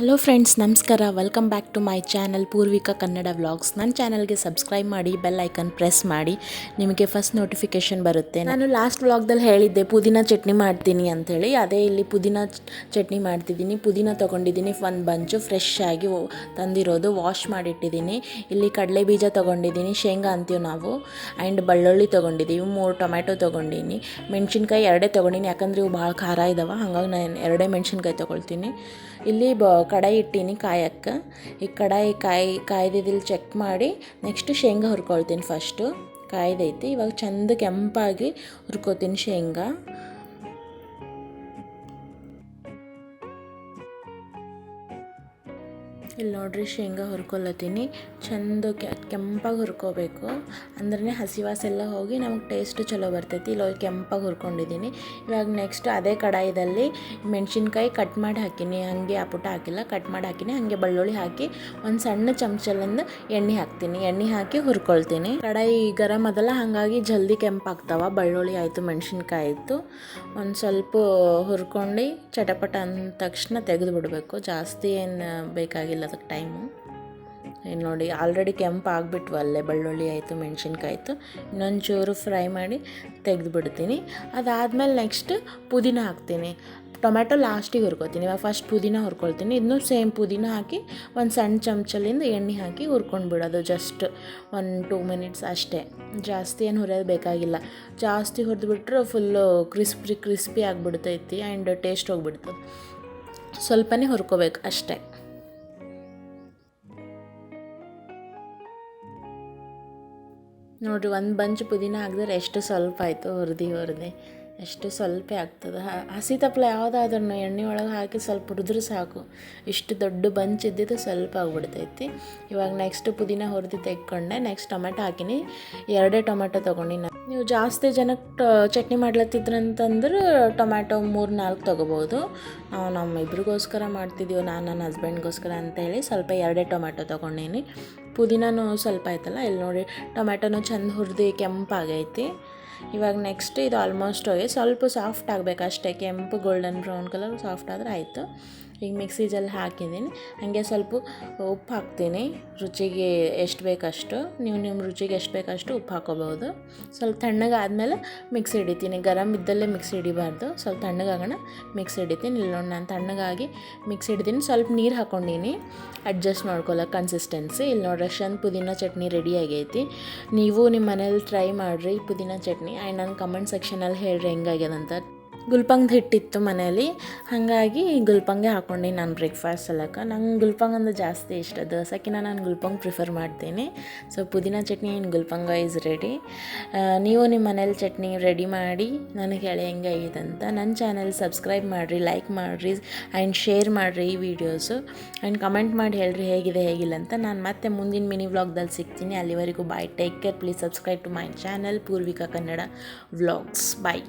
Hello friends, ನಮಸ್ಕಾರ. Welcome back to my channel Poorvika Kannada vlogs. ನನ್ನ ಚಾನಲ್ಗೆ ಸಬ್ಸ್ಕ್ರೈಬ್ ಮಾಡಿ, ಬೆಲ್ ಐಕನ್ ಪ್ರೆಸ್ ಮಾಡಿ, ನಿಮಗೆ ಫಸ್ಟ್ ನೋಟಿಫಿಕೇಷನ್ ಬರುತ್ತೆ. ನಾನು ಲಾಸ್ಟ್ ವ್ಲಾಗ್ದಲ್ಲಿ ಹೇಳಿದ್ದೆ ಪುದೀನ ಚಟ್ನಿ ಮಾಡ್ತೀನಿ ಅಂಥೇಳಿ. ಅದೇ ಇಲ್ಲಿ ಪುದೀನ ಚಟ್ನಿ ಮಾಡ್ತಿದ್ದೀನಿ. ಪುದೀನ ತೊಗೊಂಡಿದ್ದೀನಿ, ಒಂದು ಬಂಚು ಫ್ರೆಶ್ ಆಗಿ ತಂದಿರೋದು, ವಾಶ್ ಮಾಡಿಟ್ಟಿದ್ದೀನಿ. ಇಲ್ಲಿ ಕಡಲೆ ಬೀಜ ತೊಗೊಂಡಿದ್ದೀನಿ, ಶೇಂಗಾ ಅಂತೀವಿ ನಾವು, ಆ್ಯಂಡ್ ಬೆಳ್ಳುಳ್ಳಿ ತೊಗೊಂಡಿದ್ದೀವಿ, 3 ಟೊಮ್ಯಾಟೊ ತೊಗೊಂಡಿನಿ, ಮೆಣಸಿನ್ಕಾಯಿ 2 ತೊಗೊಂಡಿನಿ, ಯಾಕಂದರೆ ಇವು ಭಾಳ ಖಾರ ಇದ್ದಾವೆ, ಹಾಗಾಗಿ ನಾನು 2 ಮೆಣಸಿನ್ಕಾಯಿ ತೊಗೊಳ್ತೀನಿ. ಇಲ್ಲಿ ಕಡಾಯಿ ಇಟ್ಟೀನಿ ಕಾಯಕ್ಕೆ. ಈ ಕಡಾಯಿ ಕಾಯ್ದಿದ್ದಿಲ್ಲಿ ಚೆಕ್ ಮಾಡಿ ನೆಕ್ಸ್ಟ್ ಶೇಂಗಾ ಹುರ್ಕೊಳ್ತೀನಿ. ಫಸ್ಟು ಕಾಯ್ದೈತಿ, ಇವಾಗ ಚೆಂದ ಕೆಂಪಾಗಿ ಹುರ್ಕೋತೀನಿ ಶೇಂಗಾ. ಇಲ್ಲಿ ನೋಡ್ರಿ, ಶೇಂಗಾ ಹುರ್ಕೊಳತ್ತೀನಿ. ಚೆಂದ ಕೆಂಪಾಗಿ ಹುರ್ಕೋಬೇಕು, ಅಂದ್ರೆ ಹಸಿ ವಾಸ ಎಲ್ಲ ಹೋಗಿ ನಮಗೆ ಟೇಸ್ಟ್ ಚಲೋ ಬರ್ತೈತಿ. ಇಲ್ಲಿ ಕೆಂಪಾಗಿ ಹುರ್ಕೊಂಡಿದ್ದೀನಿ. ಇವಾಗ ನೆಕ್ಸ್ಟ್ ಅದೇ ಕಡಾಯಿದಲ್ಲಿ ಮೆಣಸಿನ್ಕಾಯಿ ಕಟ್ ಮಾಡಿ ಹಾಕೀನಿ, ಹಾಗೆ ಪುಟ ಹಾಕಿಲ್ಲ, ಕಟ್ ಮಾಡಿ ಹಾಕೀನಿ. ಹಾಗೆ ಬೆಳ್ಳುಳ್ಳಿ ಹಾಕಿ ಒಂದು ಸಣ್ಣ ಚಮಚಲಿಂದ ಎಣ್ಣೆ ಹಾಕ್ತೀನಿ. ಎಣ್ಣೆ ಹಾಕಿ ಹುರ್ಕೊಳ್ತೀನಿ. ಕಡಾಯಿ ಗರಮ್ ಅದಲ್ಲ, ಹಾಗಾಗಿ ಜಲ್ದಿ ಕೆಂಪಾಗ್ತಾವ. ಬೆಳ್ಳುಳ್ಳಿ ಆಯಿತು, ಮೆಣಸಿನ್ಕಾಯಿ ಆಯಿತು, ಒಂದು ಸ್ವಲ್ಪ ಹುರ್ಕೊಂಡು ಚಟಪಟ ಅಂದ ತಕ್ಷಣ ತೆಗೆದು ಬಿಡಬೇಕು. ಜಾಸ್ತಿ ಏನು ಬೇಕಾಗಿಲ್ಲ ಅದಕ್ಕೆ ಟೈಮು. ಏನು ನೋಡಿ, ಆಲ್ರೆಡಿ ಕೆಂಪು ಆಗಿಬಿಟ್ವು ಅಲ್ಲೇ. ಬೆಳ್ಳುಳ್ಳಿ ಆಯಿತು, ಮೆಣಸಿನ್ಕಾಯಿ ಆಯಿತು, ಇನ್ನೊಂದು ಚೂರು ಫ್ರೈ ಮಾಡಿ ತೆಗೆದು ಬಿಡ್ತೀನಿ. ಅದಾದಮೇಲೆ ನೆಕ್ಸ್ಟ್ ಪುದೀನ ಹಾಕ್ತೀನಿ. ಟೊಮ್ಯಾಟೊ ಲಾಸ್ಟಿಗೆ ಹುರ್ಕೊತೀನಿ. ಇವಾಗ ಫಸ್ಟ್ ಪುದೀನ ಹುರ್ಕೊಳ್ತೀನಿ. ಇದನ್ನು ಸೇಮ್ ಪುದೀನ ಹಾಕಿ ಒಂದು ಸಣ್ಣ ಚಮಚಲಿಂದ ಎಣ್ಣೆ ಹಾಕಿ ಹುರ್ಕೊಂಡು ಬಿಡೋದು. ಜಸ್ಟ್ 1-2 ಮಿನಿಟ್ಸ್ ಅಷ್ಟೇ, ಜಾಸ್ತಿ ಏನು ಹುರಿಯೋದು ಬೇಕಾಗಿಲ್ಲ. ಜಾಸ್ತಿ ಹುರಿದ್ಬಿಟ್ರೆ ಫುಲ್ಲು ಕ್ರಿಸ್ಪಿ ಆಗಿಬಿಡ್ತೈತಿ ಆ್ಯಂಡ್ ಟೇಸ್ಟ್ ಹೋಗ್ಬಿಡ್ತದೆ. ಸ್ವಲ್ಪನೇ ಹುರ್ಕೋಬೇಕು ಅಷ್ಟೇ. ನೋಡಿರಿ, ಒಂದು ಬಂಚ್ ಪುದೀನ ಹಾಕಿದ್ರೆ ಎಷ್ಟು ಸ್ವಲ್ಪ ಆಯಿತು. ಹುರಿದು ಎಷ್ಟು ಸ್ವಲ್ಪ ಆಗ್ತದೆ. ಹಸಿ ತಪ್ಪಲ ಯಾವುದಾದ್ರೂ ಎಣ್ಣೆ ಒಳಗೆ ಹಾಕಿ ಸ್ವಲ್ಪ ಹುರಿದ್ರೆ ಸಾಕು. ಇಷ್ಟು ದೊಡ್ಡ ಬಂಚ್ ಇದ್ದಿದ್ದು ಸ್ವಲ್ಪ ಆಗಿಬಿಡ್ತೈತಿ. ಇವಾಗ ನೆಕ್ಸ್ಟ್ ಪುದೀನ ಹುರಿದು ತೆಗ್ಕೊಂಡೆ. ನೆಕ್ಸ್ಟ್ ಟೊಮೆಟೊ ಹಾಕಿನಿ, 2 ಟೊಮೆಟೊ ತೊಗೊಂಡಿನಿ. ನೀವು ಜಾಸ್ತಿ ಜನಕ್ಕೆ ಚಟ್ನಿ ಮಾಡ್ಲತ್ತಿದ್ರಂತಂದ್ರೆ ಟೊಮ್ಯಾಟೊ 3-4 ತೊಗೋಬೋದು. ನಾವು ನಮ್ಮ ಇಬ್ರಿಗೋಸ್ಕರ ಮಾಡ್ತಿದ್ದೀವಿ, ನಾನು ನನ್ನ ಹಸ್ಬೆಂಡ್ಗೋಸ್ಕರ ಅಂತೇಳಿ ಸ್ವಲ್ಪ 2 ಟೊಮ್ಯಾಟೊ ತೊಗೊಂಡೀನಿ. ಪುದೀನೂ ಸ್ವಲ್ಪ ಆಯ್ತಲ್ಲ. ಇಲ್ಲಿ ನೋಡಿ, ಟೊಮ್ಯಾಟೊನೂ ಚೆಂದ ಹುರಿದು ಕೆಂಪಾಗೈತಿ. ಇವಾಗ ನೆಕ್ಸ್ಟ್ ಇದು ಆಲ್ಮೋಸ್ಟ್ ಹೋಗಿ ಸ್ವಲ್ಪ ಸಾಫ್ಟ್ ಆಗಬೇಕು ಅಷ್ಟೇ. ಕೆಂಪು ಗೋಲ್ಡನ್ ಬ್ರೌನ್ ಕಲರ್ ಸಾಫ್ಟ್ ಆದರೆ ಆಯಿತು. ಈಗ ಮಿಕ್ಸಿ ಜಾರ್ಲಿ ಹಾಕಿದ್ದೀನಿ. ಹಾಗೆ ಸ್ವಲ್ಪ ಉಪ್ಪು ಹಾಕ್ತೀನಿ, ರುಚಿಗೆ ಎಷ್ಟು ಬೇಕಷ್ಟು. ನೀವು ನಿಮ್ಮ ರುಚಿಗೆ ಎಷ್ಟು ಬೇಕಷ್ಟು ಉಪ್ಪು ಹಾಕೋಬೋದು. ಸ್ವಲ್ಪ ತಣ್ಣಗಾದ್ಮೇಲೆ ಮಿಕ್ಸಿ ಹಿಡಿತೀನಿ. ಗರಮ್ ಇದ್ದಲ್ಲೇ ಮಿಕ್ಸಿ ಹಿಡಿಬಾರ್ದು, ಸ್ವಲ್ಪ ತಣ್ಣಗಾಗೋಣ ಮಿಕ್ಸಿ ಹಿಡಿತೀನಿ. ಇಲ್ಲಿ ನೋಡಿ, ನಾನು ತಣ್ಣಗಾಗಿ ಮಿಕ್ಸಿ ಹಿಡಿದೀನಿ. ಸ್ವಲ್ಪ ನೀರು ಹಾಕ್ಕೊಂಡೀನಿ ಅಡ್ಜಸ್ಟ್ ಮಾಡ್ಕೊಳ್ಳೋಕೆ ಕನ್ಸಿಸ್ಟೆನ್ಸಿ. ಇಲ್ಲಿ ನೋಡಿ, ಅಷ್ಟೊಂದು ಪುದೀನ ಚಟ್ನಿ ರೆಡಿ ಆಗೈತಿ. ನೀವು ನಿಮ್ಮ ಮನೇಲಿ ಟ್ರೈ ಮಾಡಿರಿ ಪುದೀನ ಚಟ್ನಿ. ಆ್ಯಂಡ್ ನನ್ನ ಕಮೆಂಟ್ ಸೆಕ್ಷನಲ್ಲಿ ಹೇಳ್ರಿ ಹೆಂಗಾಗ್ಯದಂತ. ಗುಲ್ಪಂಗ್ದು ಹಿಟ್ಟಿತ್ತು ಮನೇಲಿ, ಹಾಗಾಗಿ ಗುಲ್ಪಂಗೆ ಹಾಕ್ಕೊಂಡು ನಾನು ಬ್ರೇಕ್ಫಾಸ್ಟ್ ಸಲಕ್ಕೆ. ನಂಗೆ ಗುಲ್ಪಂಗ್ ಅಂದ್ರೆ ಜಾಸ್ತಿ ಇಷ್ಟ. ದೋಸೆಕಿನ್ನ ನಾನು ಗುಲ್ಪಂಗ್ ಪ್ರಿಫರ್ ಮಾಡ್ತೀನಿ. ಸೊ ಪುದೀನ ಚಟ್ನಿ ಆ್ಯಂಡ್ ಗುಲ್ಪಂಗ ಈಸ್ ರೆಡಿ. ನೀವು ನಿಮ್ಮ ಮನೇಲಿ ಚಟ್ನಿ ರೆಡಿ ಮಾಡಿ ನನಗೆ ಹೇಳಿ ಹೆಂಗಾಗಿದೆ ಅಂತ. ನನ್ನ ಚಾನಲ್ ಸಬ್ಸ್ಕ್ರೈಬ್ ಮಾಡಿರಿ, ಲೈಕ್ ಮಾಡಿರಿ ಆ್ಯಂಡ್ ಶೇರ್ ಮಾಡಿರಿ ಈ ವಿಡಿಯೋಸು. ಆ್ಯಂಡ್ ಕಮೆಂಟ್ ಮಾಡಿ ಹೇಳ್ರಿ ಹೇಗಿದೆ ಹೇಗಿಲ್ಲ ಅಂತ. ನಾನು ಮತ್ತೆ ಮುಂದಿನ ಮಿನಿ ವ್ಲಾಗ್ದಲ್ಲಿ ಸಿಗ್ತೀನಿ. ಅಲ್ಲಿವರೆಗೂ bye, take care, please subscribe to my channel Poorvika Kannada vlogs. Bye.